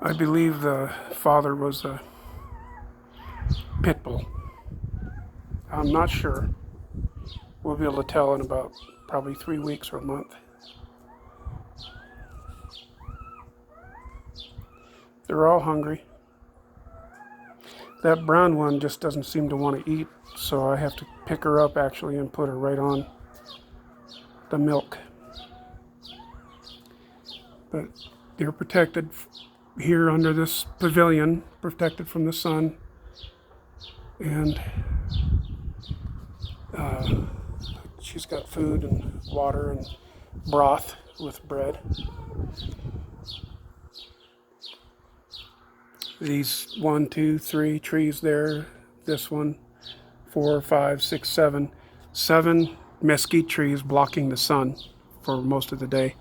I believe the father was a pit bull. I'm not sure. We'll be able to tell in about probably 3 weeks or a month. They're all hungry. That brown one just doesn't seem to want to eat, so I have to pick her up actually and put her right on the milk. But they're protected here under this pavilion, protected from the sun. And she's got food and water and broth with bread. These 1, 2, 3 trees there, this one, 4, 5, 6, 7 mesquite trees blocking the sun for most of the day.